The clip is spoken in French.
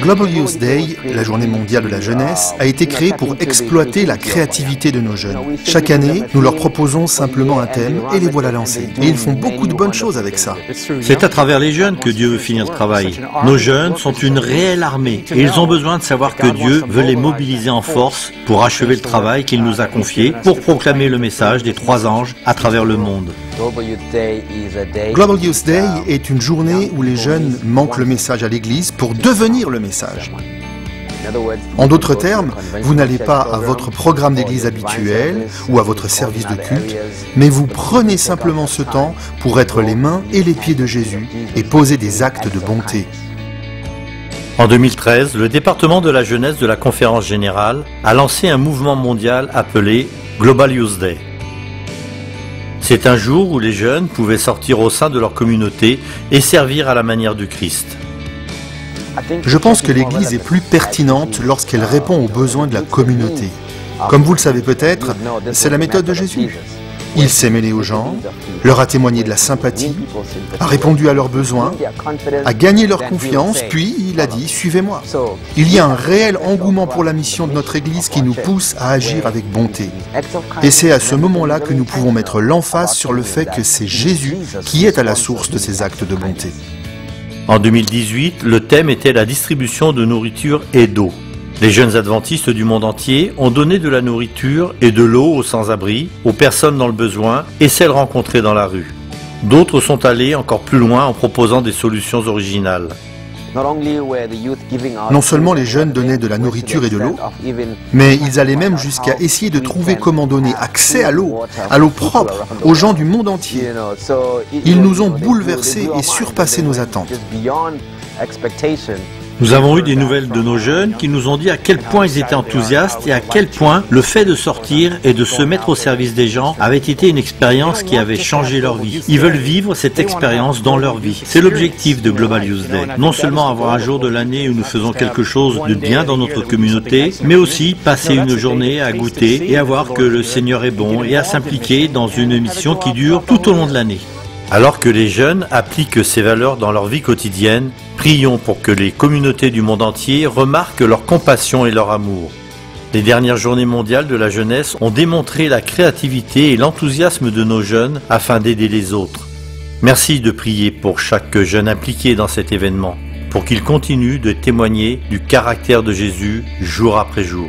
Global Youth Day, la journée mondiale de la jeunesse, a été créée pour exploiter la créativité de nos jeunes. Chaque année, nous leur proposons simplement un thème et les voilà lancés. Et ils font beaucoup de bonnes choses avec ça. C'est à travers les jeunes que Dieu veut finir le travail. Nos jeunes sont une réelle armée et ils ont besoin de savoir que Dieu veut les mobiliser en force pour achever le travail qu'il nous a confié, pour proclamer le message des 3 anges à travers le monde. Global Youth Day est une journée où les jeunes manquent le message à l'église pour devenir le message. En d'autres termes, vous n'allez pas à votre programme d'église habituel ou à votre service de culte, mais vous prenez simplement ce temps pour être les mains et les pieds de Jésus et poser des actes de bonté. En 2013, le département de la jeunesse de la Conférence Générale a lancé un mouvement mondial appelé Global Youth Day. C'est un jour où les jeunes pouvaient sortir au sein de leur communauté et servir à la manière du Christ. Je pense que l'Église est plus pertinente lorsqu'elle répond aux besoins de la communauté. Comme vous le savez peut-être, c'est la méthode de Jésus. Il s'est mêlé aux gens, leur a témoigné de la sympathie, a répondu à leurs besoins, a gagné leur confiance, puis il a dit « Suivez-moi ». Il y a un réel engouement pour la mission de notre Église qui nous pousse à agir avec bonté. Et c'est à ce moment-là que nous pouvons mettre l'emphase sur le fait que c'est Jésus qui est à la source de ces actes de bonté. En 2018, le thème était la distribution de nourriture et d'eau. Les jeunes adventistes du monde entier ont donné de la nourriture et de l'eau aux sans-abri, aux personnes dans le besoin et celles rencontrées dans la rue. D'autres sont allés encore plus loin en proposant des solutions originales. Non seulement les jeunes donnaient de la nourriture et de l'eau, mais ils allaient même jusqu'à essayer de trouver comment donner accès à l'eau propre, aux gens du monde entier. Ils nous ont bouleversés et surpassé nos attentes. Nous avons eu des nouvelles de nos jeunes qui nous ont dit à quel point ils étaient enthousiastes et à quel point le fait de sortir et de se mettre au service des gens avait été une expérience qui avait changé leur vie. Ils veulent vivre cette expérience dans leur vie. C'est l'objectif de Global Youth Day. Non seulement avoir un jour de l'année où nous faisons quelque chose de bien dans notre communauté, mais aussi passer une journée à goûter et à voir que le Seigneur est bon et à s'impliquer dans une mission qui dure tout au long de l'année. Alors que les jeunes appliquent ces valeurs dans leur vie quotidienne, prions pour que les communautés du monde entier remarquent leur compassion et leur amour. Les dernières journées mondiales de la jeunesse ont démontré la créativité et l'enthousiasme de nos jeunes afin d'aider les autres. Merci de prier pour chaque jeune impliqué dans cet événement, pour qu'il continue de témoigner du caractère de Jésus jour après jour.